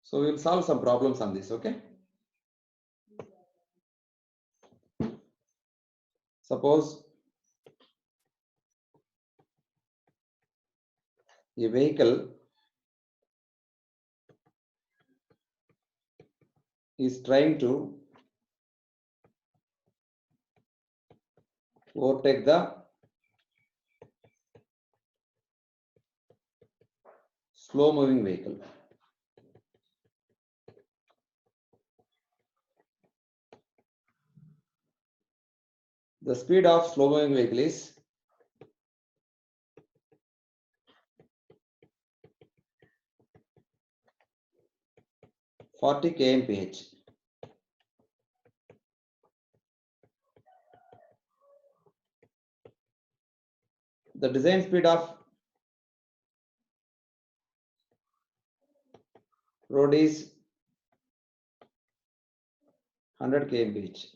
So we will solve some problems on this, okay? Suppose a vehicle is trying to overtake the slow moving vehicle. The speed of slow moving vehicle is 40 kmph. The design speed of road is 100 kmph.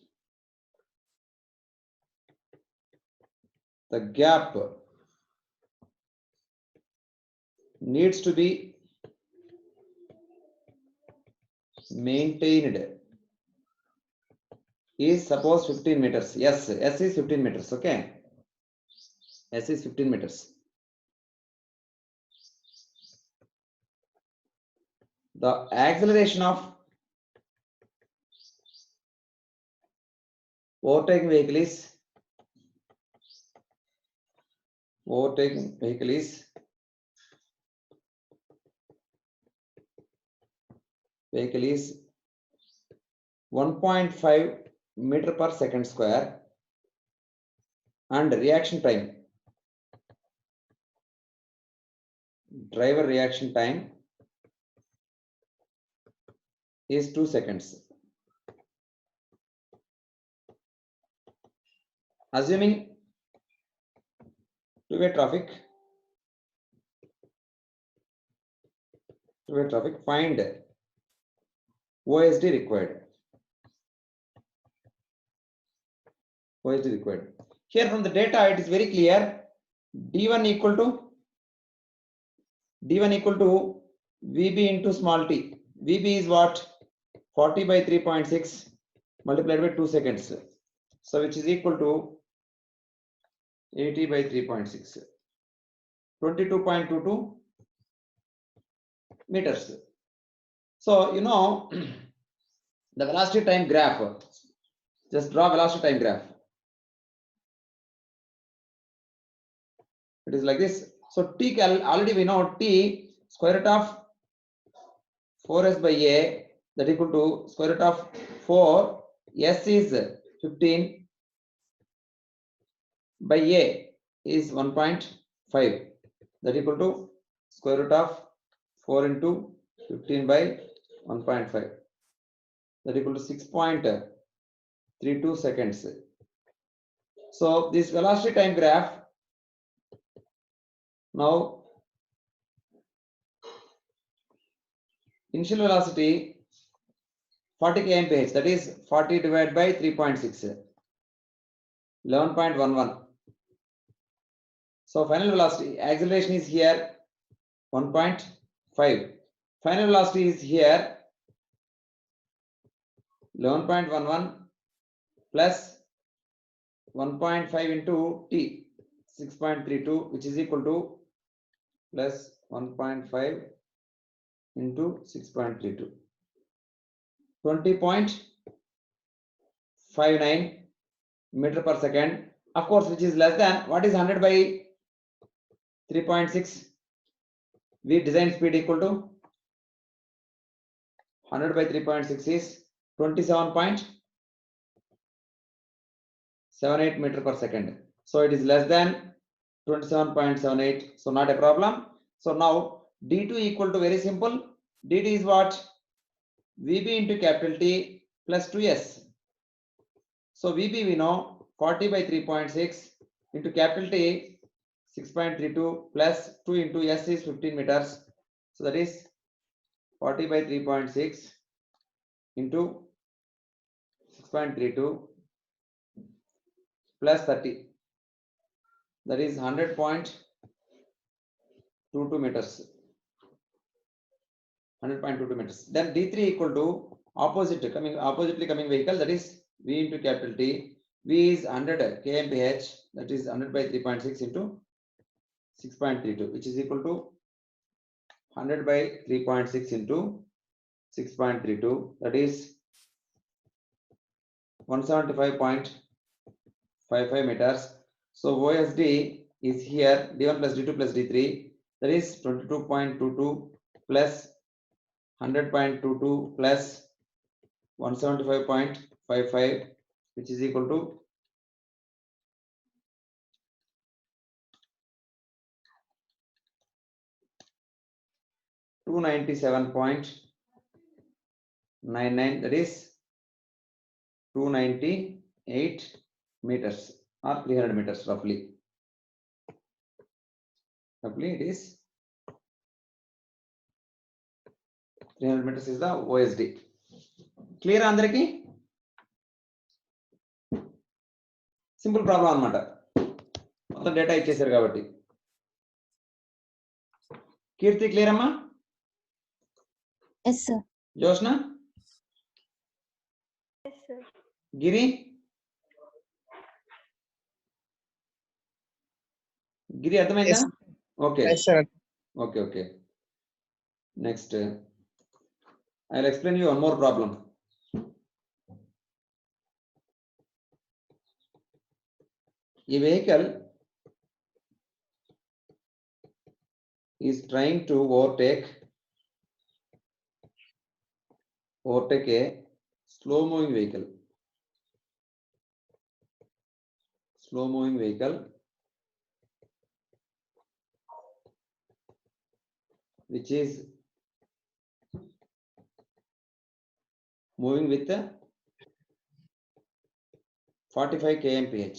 The gap needs to be maintained is suppose 15 meters. Yes, S is 15 meters. Okay, S is 15 meters. The acceleration of overtaking vehicle is 1.5 meter per second square, and reaction time, driver reaction time is 2 seconds. Assuming two-way traffic, find OSD required. Here from the data, it is very clear. D1 equal to VB into small t. VB is what? 40 by 3.6 multiplied by 2 seconds. So which is equal to 80 by 3.6. 22.22 meters. So you know the velocity time graph. Just draw velocity time graph. It is like this. So t already we know t square root of 4s by a, that equal to square root of 4, s is 15 by a is 1.5, that equal to square root of 4 into 15 by 1.5, that equal to 6.32 seconds. So this velocity time graph, now initial velocity 40 kmph, that is 40 divided by 3.6, 11.11. So final velocity, acceleration is here 1.5. Final velocity is here 11.11 plus 1.5 into t, 6.32, which is equal to plus 1.5 into 6.32, 20.59 meter per second. Of course, which is less than, what is 100 by 3.6? V design speed equal to 100 by 3.6 is 27.78 meter per second. So it is less than 27.78. So not a problem. So now D2 equal to, very simple. dt is what? VB into capital T plus 2s. So VB we know 40 by 3.6 into capital T 6.32 plus 2 into s is 15 meters. So that is 40 by 3.6 into 6.32 plus 30. That is 100.22 meters. 100.22 meters. Then D3 equal to oppositely coming vehicle, that is V into capital T. V is 100 kmph, that is 100 by 3.6 into 6.32, which is equal to 100 by 3.6 into 6.32, that is 175.55 meters. So OSD is here D1 plus D2 plus D3, that is 22.22 plus 100.22 plus 175.55, which is equal to 297.99, that is 298 meters or 300 meters roughly. Roughly it is 300 meters is the OSD. Clear Andraki? Simple problem anamata. Motham data ichesaru kabatti. Kirti clear amma? Yes, sir. Jyoshna? Yes, sir. Giri? Giri అర్థమైందా? Yes. Okay. Yes, sir. Okay. Next, I'll explain you one more problem. A vehicle is trying to overtake a slow moving vehicle. Which is moving with 45 kmph.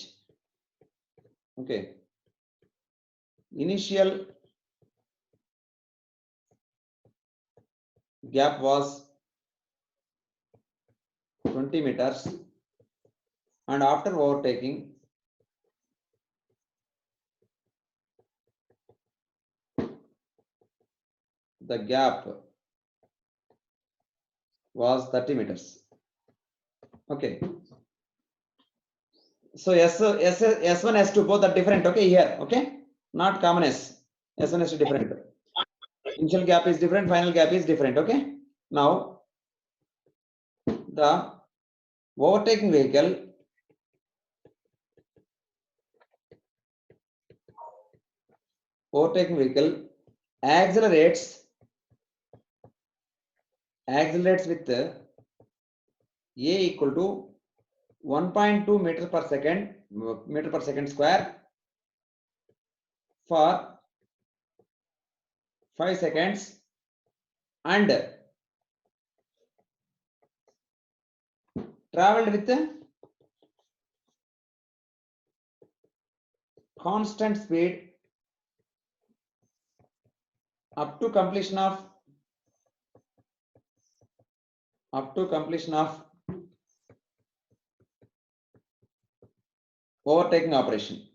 Okay. Initial gap was 20 meters, and after overtaking, the gap was 30 meters. Okay. So S1, S2 both are different. Okay, here. Okay, not common S. S1, S2 different. Initial gap is different. Final gap is different. Okay. Now the overtaking vehicle accelerates with A equal to 1.2 meter per second square for 5 seconds, and traveled with constant speed up to completion of overtaking operation.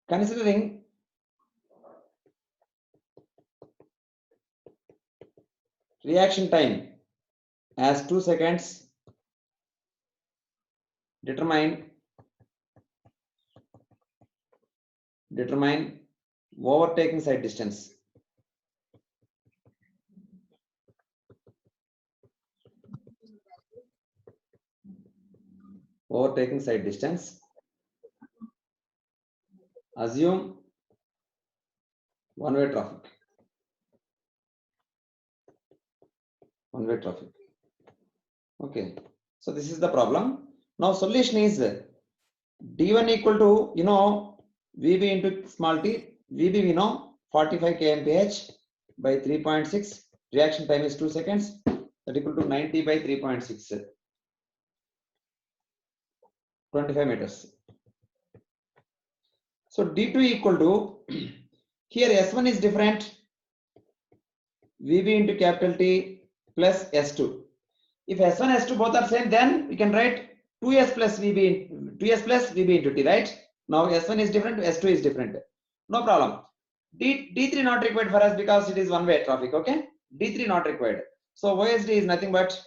Considering reaction time as 2 seconds, determine overtaking side distance. Assume one-way traffic. Okay, so this is the problem. Now solution is D1 equal to, VB into small t. VB we know 45 kmph by 3.6. Reaction time is 2 seconds. That equal to 90 by 3.6. 25 meters. So D2 equal to, here S1 is different. VB into capital T plus S2. If S1, S2 both are same, then we can write 2s plus VB, 2s plus VB into T, right? Now S1 is different, S2 is different. No problem. D3 not required for us because it is one-way traffic, okay? D3 not required. So OSD is nothing but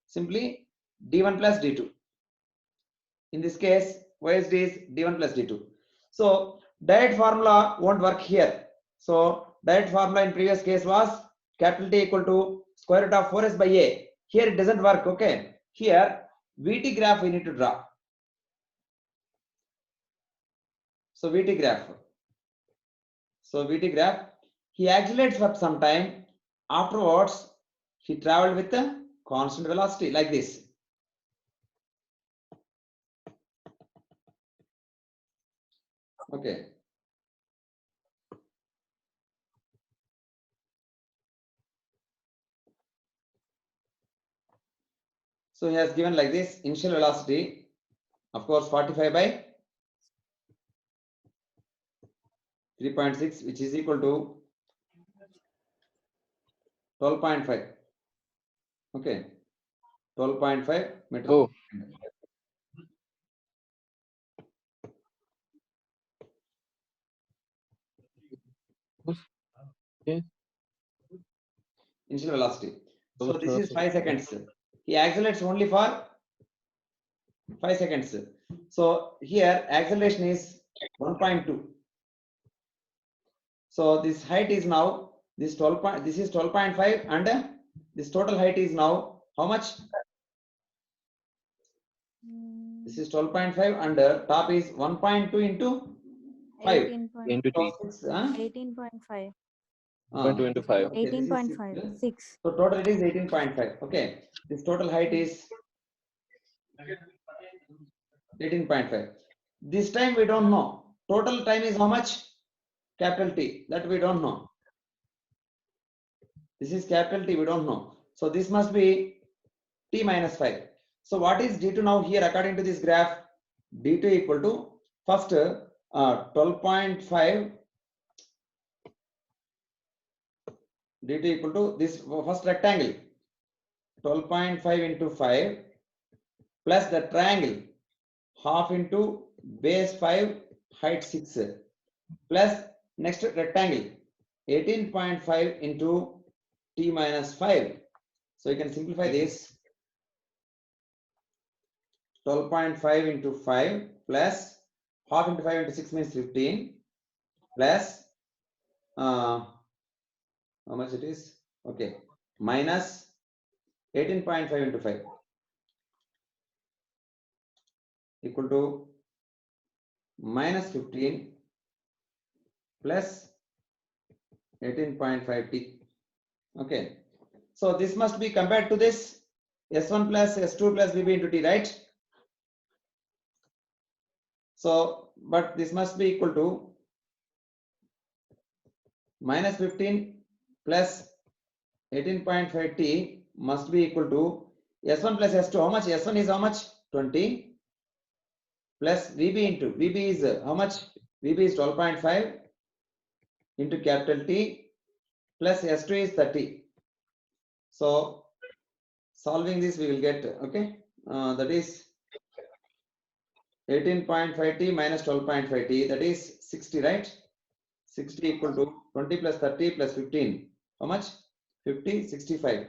simply D1 plus D2. In this case, OSD is D1 plus D2. So diet formula won't work here. So diet formula in previous case was capital T equal to square root of 4s by A. Here it doesn't work, okay? Here VT graph we need to draw. So VT graph. So VT graph, he accelerates for some time. Afterwards, he traveled with a constant velocity like this. Okay. So he has given like this initial velocity, of course, 45 by 3.6, which is equal to 12.5. Okay, 12.5 meters. Oh. Okay. Initial velocity. So this is 5 seconds. He accelerates only for 5 seconds. So here acceleration is 1.2. So this height is now this 12. This is 12.5, and this total height is now how much? This is 12.5, and top is 1.2 into 5. 18.5. 18.5. 18.5. 6. So total it is 18.5. Okay. This total height is 18.5. This time we don't know. Total time is how much? Capital T. That we don't know. This is capital T. We don't know. So this must be T minus 5. So what is D2 now here according to this graph? D2 equal to first 12.5. D2 equal to this first rectangle 12.5 into 5 plus the triangle half into base 5 height 6 plus next rectangle 18.5 into T minus 5. So you can simplify this 12.5 into 5 plus half into 5 into 6 means 15 plus how much it is? Okay, minus 18.5 into 5 equal to minus 15 plus 18.5 T. Okay, so this must be compared to this S1 plus S2 plus VB into T, right? So, but this must be equal to minus 15 plus 18.5 T must be equal to S1 plus S2. How much? S1 is how much? 20 plus VB into VB is how much? VB is 12.5 into capital T plus S2 is 30. So solving this we will get, okay, that is 18.5 T minus 12.5 T, that is 60, right? 60 equal to 20 plus 30 plus 15. How much? 50, 65.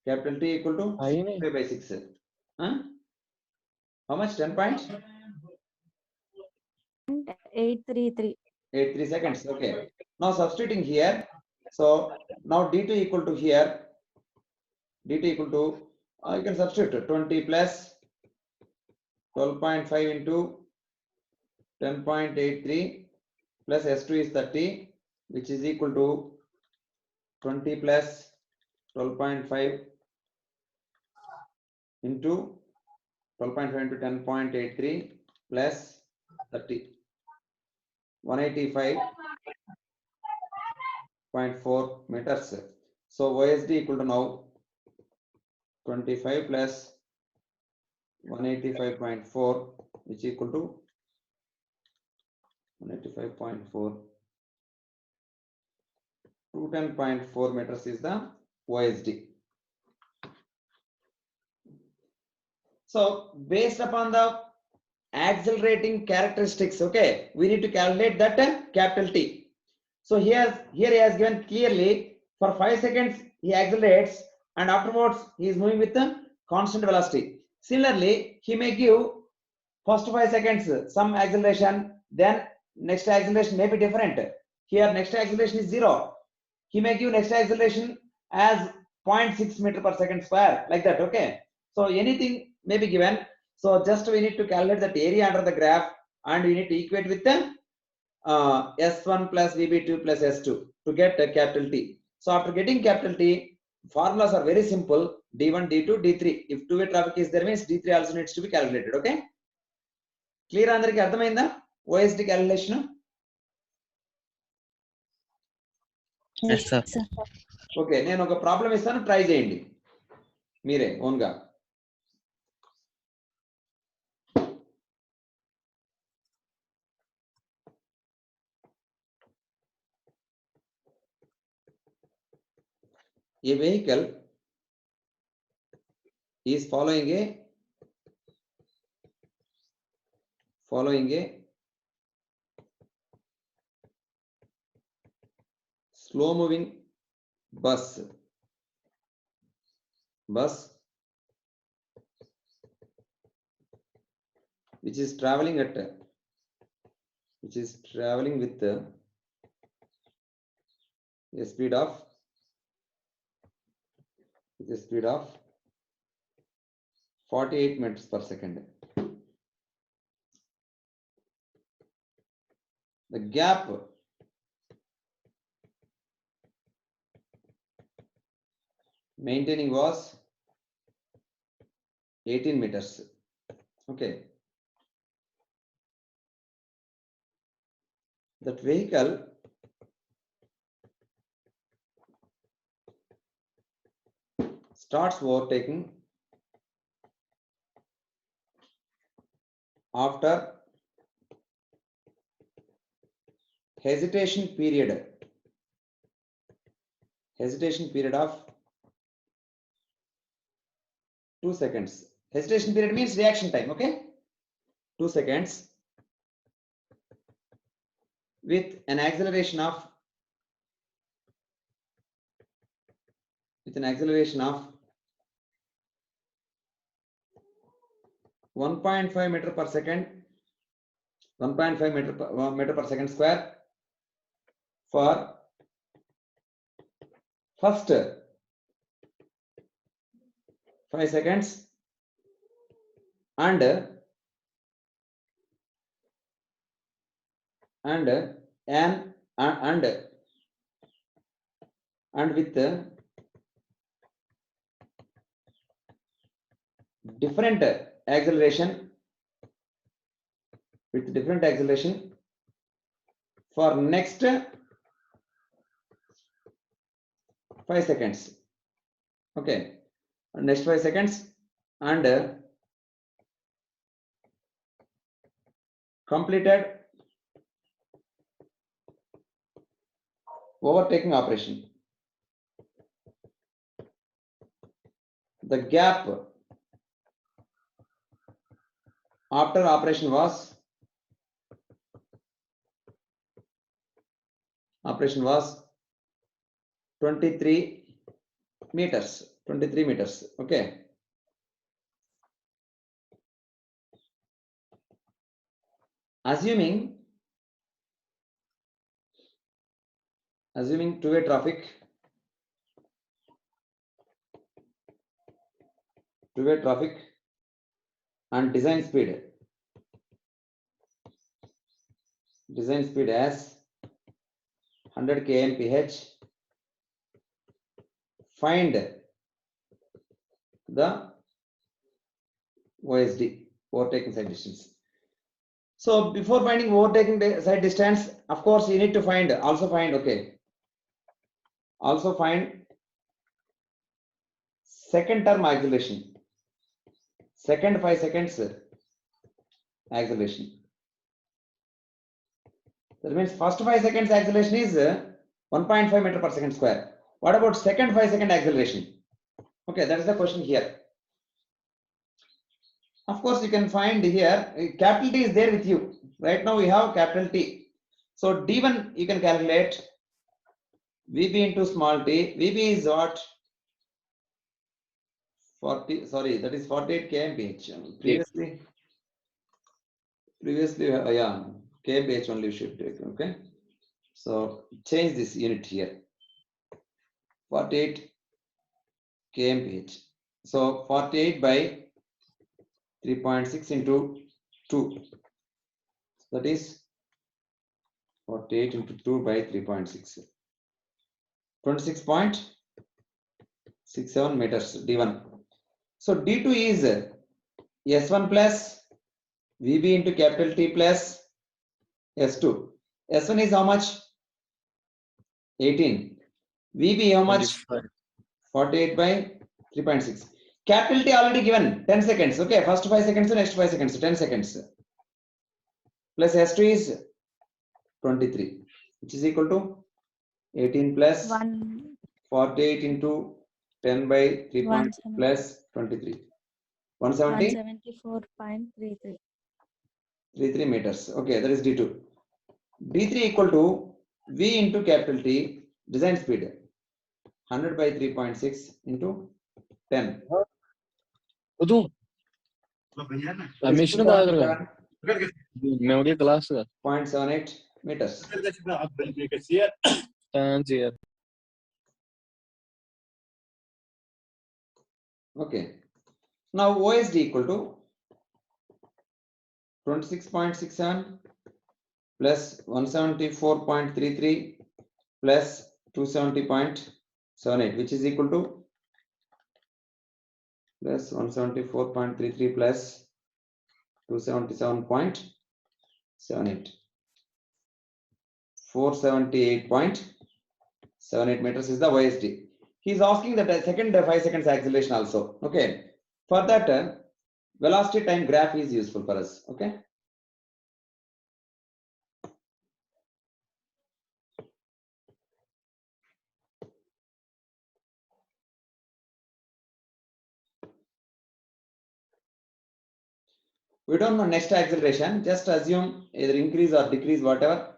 Capital T equal to 65 by 6. Huh? How much? 833. 83 seconds. Okay. Now substituting here. So now D2 equal to here. D2 equal to, you can substitute 20 plus 12.5 into 10.83 plus S2 is 30, which is equal to 20 plus 12.5 into 12.5 into 10.83 plus 30. 185.4 meters. So OSD equal to now 25 plus 185.4, which equal to 185.4. 210.4 meters is the OSD. So based upon the accelerating characteristics, okay, we need to calculate that capital T. So here he has given clearly for 5 seconds he accelerates and afterwards he is moving with the constant velocity. Similarly, he may give first 5 seconds some acceleration, then next acceleration may be different. Here next acceleration is 0. He may give next acceleration as 0.6 meter per second square, like that, okay. So anything may be given. So just we need to calculate that area under the graph and we need to equate with the S1 plus VB2 plus S2 to get capital T. So after getting capital T, formulas are very simple. D1, D2, D3. If two-way traffic is there, means D3 also needs to be calculated, okay. Clear అందరికి అర్థమైందా OSD calculation? Yes, sir. Okay, నేను ఒక problem ఇస్తాను, try చేయండి మీరే own గా. A vehicle is following a slow moving bus which is traveling with a speed of 48 meters per second. The gap maintaining was 18 meters. Okay. That vehicle starts overtaking after hesitation period of 2 seconds. Hesitation period means reaction time, okay? 2 seconds with an acceleration of 1.5 meter per second, 1.5 meter per second square for first 5 seconds and with different acceleration for next 5 seconds. Okay, next 5 seconds and completed overtaking operation. The gap after operation was 23 meters. Okay. Assuming two-way traffic and design speed as 100 kmph, find the OSD, overtaking side distance. So before finding overtaking side distance, of course you need to find second term acceleration, second 5 seconds acceleration. That means first 5 seconds acceleration is 1.5 meter per second square. What about second 5 second acceleration? Okay, that is the question here. Of course, you can find here, capital T is there with you. Right now we have capital T. So D1 you can calculate VB into small t. VB is what? 40, sorry, that is 48 kmph. Previously, yeah, kmph only we should take, okay? So change this unit here. 48 kmph. So 48 by 3.6 into 2. That is 48 into 2 by 3.6. 26.67 meters D1. So D2 is S1 plus VB into capital T plus S2. S1 is how much? 18. VB how much? 25. 48 by 3.6. Capital T already given 10 seconds. Okay, first 5 seconds, next 5 seconds, 10 seconds. Plus S2 is 23, which is equal to 18 plus 48 into 10 by 3.6 plus 23. 170? 174.33. 33 meters. Okay, that is D2. D3 equal to V into capital T, design speed. 100 by 3.6 into 10. Udu, That is mission da agora. 2.7, Memory class. 0.78 meters. Tangier. Okay. Now OSD equal to 26.67 plus 174.33 plus 270.78, which is equal to plus 174.33 plus 277.78. 478.78 meters is the OSD. He is asking that second 5 seconds acceleration also. Okay. For that, velocity time graph is useful for us. Okay. We don't know next acceleration. Just assume either increase or decrease, whatever.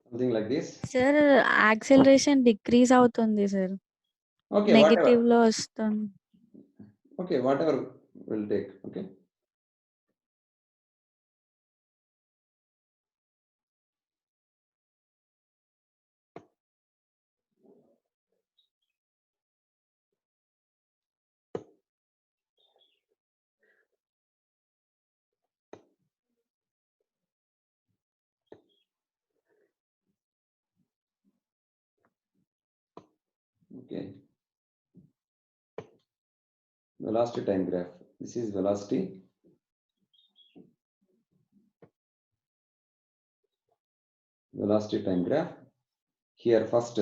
Something like this. Sir, acceleration decrease అవుతుంది sir. Okay, negative whatever. లో వస్తుంది. Okay, whatever will take. Okay. Okay. Velocity time graph. This is velocity. Velocity time graph. Here first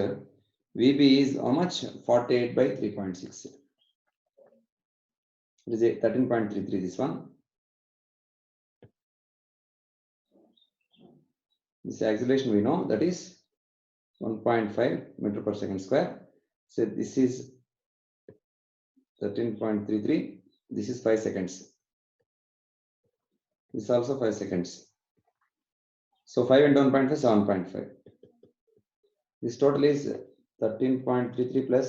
VB is how much? 48 by 3.6. It is 13.33 this one. This acceleration we know that is 1.5 meter per second square. So this is 13.33. This is 5 seconds. This is also 5 seconds. So 5 into 1.5 is 7.5. This total is 13.33 plus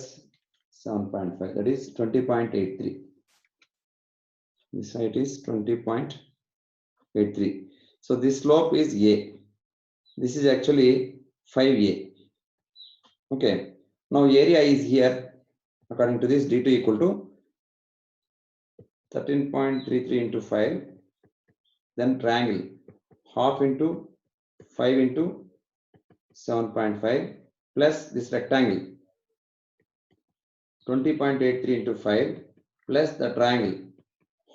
7.5. That is 20.83. This height is 20.83. So this slope is A. This is actually 5A. Okay. Now area is here. According to this, D2 equal to 13.33 into 5. Then triangle. Half into 5 into 7.5 plus this rectangle. 20.83 into 5 plus the triangle.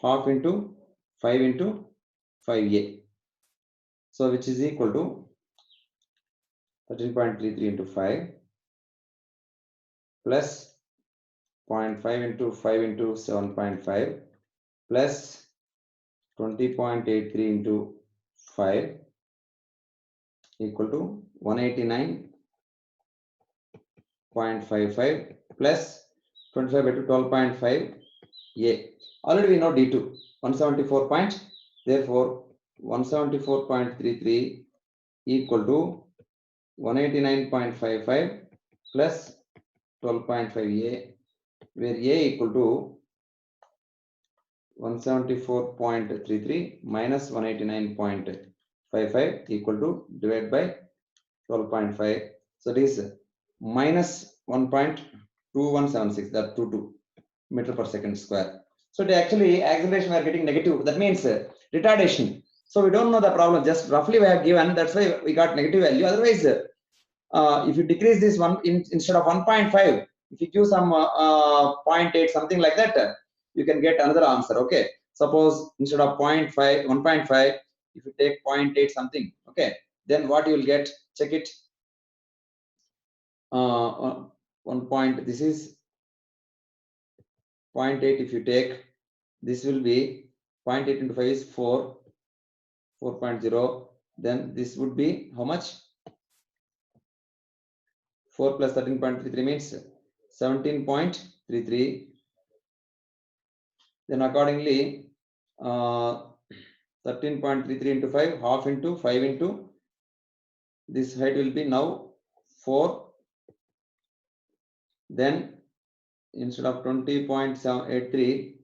Half into 5 into 5A. So which is equal to 13.33 into 5 plus 0.5 into 5 into 7.5 plus 20.83 into 5 equal to 189 0.55 plus 25 by 2, 12.5 A. Already we know D2, 174 point. Therefore, 174.33 equal to 189.55 plus 12.5 A, where A equal to 174.33 minus 189.55 equal to divided by 12.5. So it is minus 1.2176, that 22 meter per second square. So it actually acceleration we are getting negative. That means retardation. So we don't know the problem. Just roughly we have given. That's why we got negative value. Otherwise, if you decrease this one instead of 1.5, if you give some 0.8 something like that, you can get another answer. Okay. Suppose instead of 0.5, 1.5, if you take 0.8 something, okay, then what you will get? Check it. 1 point. This is 0.8. If you take, this will be 0.8 into 5 is 4, 4.0. Then this would be how much? 4 plus 13.33 means 17.33. Then accordingly, 13.33 into 5, half into 5 into this height will be now 4. Then instead of 20.783,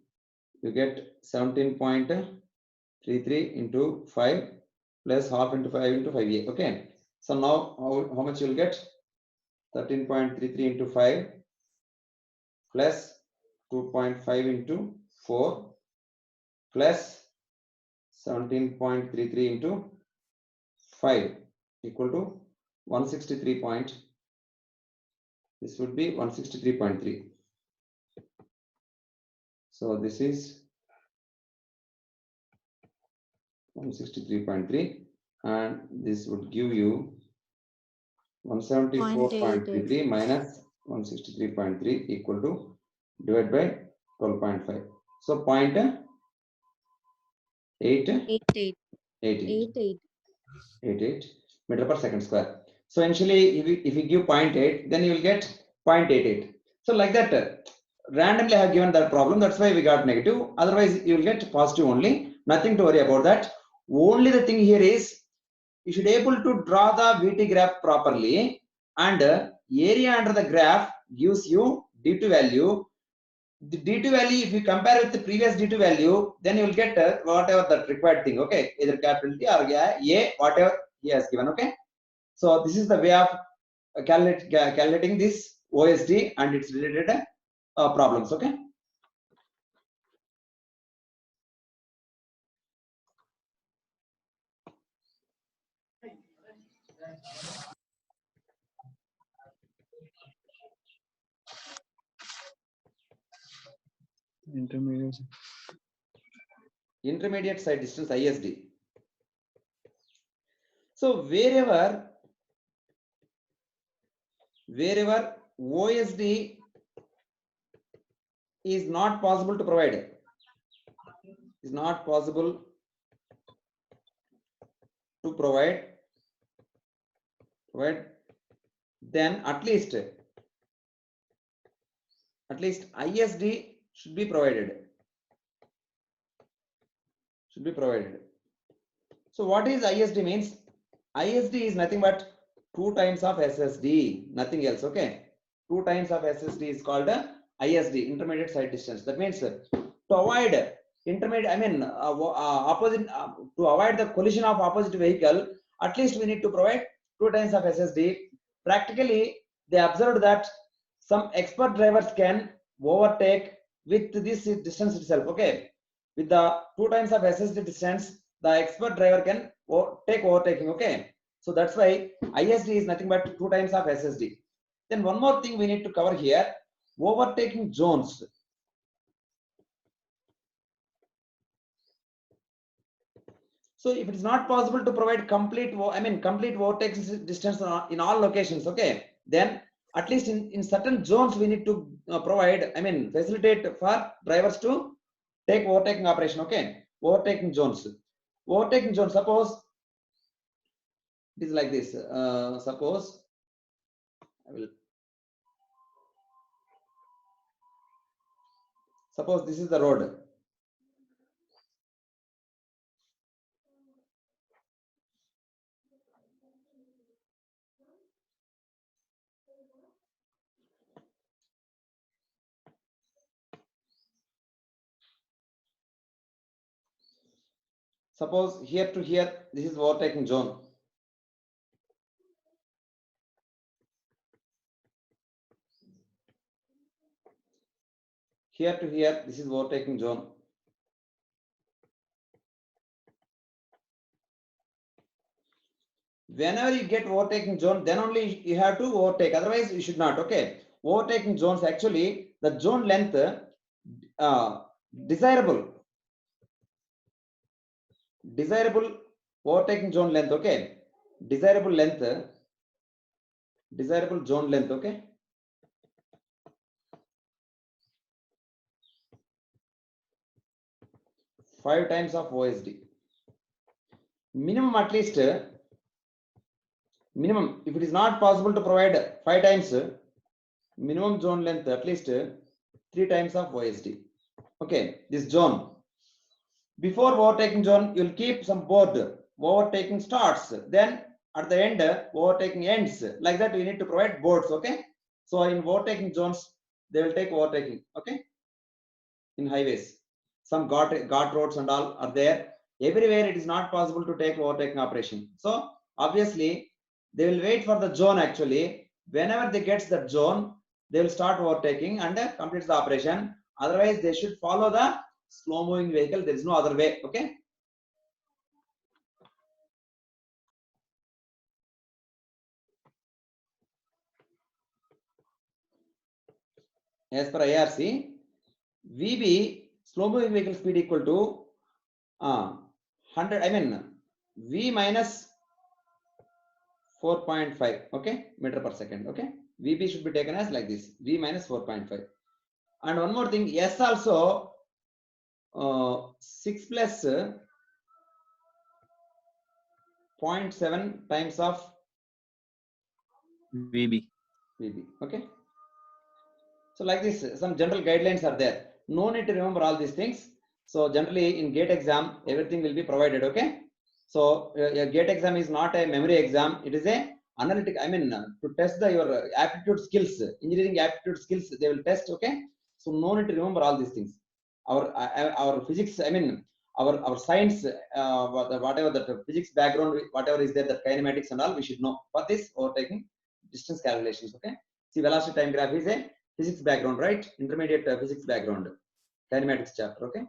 you get 17.33 into 5 plus half into 5 into 5A. Okay. So now how much you will get? 13.33 into 5 plus 2.5 into 4 plus 17.33 into 5 equal to 163 point. This would be 163.3. So this is 163.3, and this would give you 174.33 minus 163.3 equal to divided by 12.5. So 0.88 meter per second square. So initially, if you give 0.8, then you will get 0.88. So like that, randomly I have given that problem. That's why we got negative. Otherwise, you will get positive only. Nothing to worry about that. Only the thing here is you should be able to draw the VT graph properly, and area under the graph gives you D2 value. The D2 value, if you compare with the previous D2 value, then you will get whatever the required thing. Okay, either capital T or A, whatever he has given. Okay, so this is the way of calculating this OSD and its related problems. Okay. Intermediate side distance, ISD. So wherever OSD is not possible to provide, then at least ISD should be provided. So what is ISD means? ISD is nothing but 2 times of SSD, nothing else. Okay, 2 times of SSD is called ISD, intermediate side distance. That means to avoid intermediate, opposite, to avoid the collision of opposite vehicle, at least we need to provide 2 times of SSD. Practically, they observed that some expert drivers can overtake with this distance itself. Okay, with the 2 times of SSD distance, the expert driver can take overtaking. Okay, so that's why ISD is nothing but 2 times of SSD. Then one more thing we need to cover here: overtaking zones. So if it is not possible to provide complete overtaking distance in all locations, okay, then at least in certain zones we need to provide, facilitate for drivers to take overtaking operation. Okay, overtaking zones. Suppose it is like this. Suppose I will Suppose this is the road. Suppose here to here, this is overtaking zone. Here to here, this is overtaking zone. Whenever you get overtaking zone, then only you have to overtake. Otherwise, you should not. Okay. Overtaking zones, actually, the zone length desirable overtaking zone length. Okay. Desirable zone length. Okay. Five times of OSD. Minimum, at least minimum, if it is not possible to provide 5 times minimum zone length, at least 3 times of OSD. Okay, this zone. Before overtaking zone, you'll keep some board. Overtaking starts. Then at the end, overtaking ends. Like that, you need to provide boards. Okay. So in overtaking zones, they will take overtaking. Okay. In highways, some guard roads and all are there. Everywhere it is not possible to take overtaking operation. So obviously, they will wait for the zone. Actually, whenever they get that zone, they will start overtaking and complete the operation. Otherwise, they should follow the slow moving vehicle. There is no other way. Okay. As per IRC, VB slow moving vehicle speed equal to 100. I mean V minus 4.5. Okay, meter per second. Okay, VB should be taken as like this. V minus 4.5. And one more thing, S also 6 plus 0.7 times of VB. Okay. So like this, some general guidelines are there. No need to remember all these things. So generally in GATE exam, everything will be provided. Okay. So a GATE exam is not a memory exam. It is a analytic. I mean, to test your aptitude skills, engineering aptitude skills, they will test. Okay. So no need to remember all these things. Our physics, I mean, our science, whatever the physics background, whatever is there, the kinematics and all, we should know for this overtaking distance calculations. Okay. See, velocity time graph is a physics background, right? Intermediate physics background, kinematics chapter. Okay.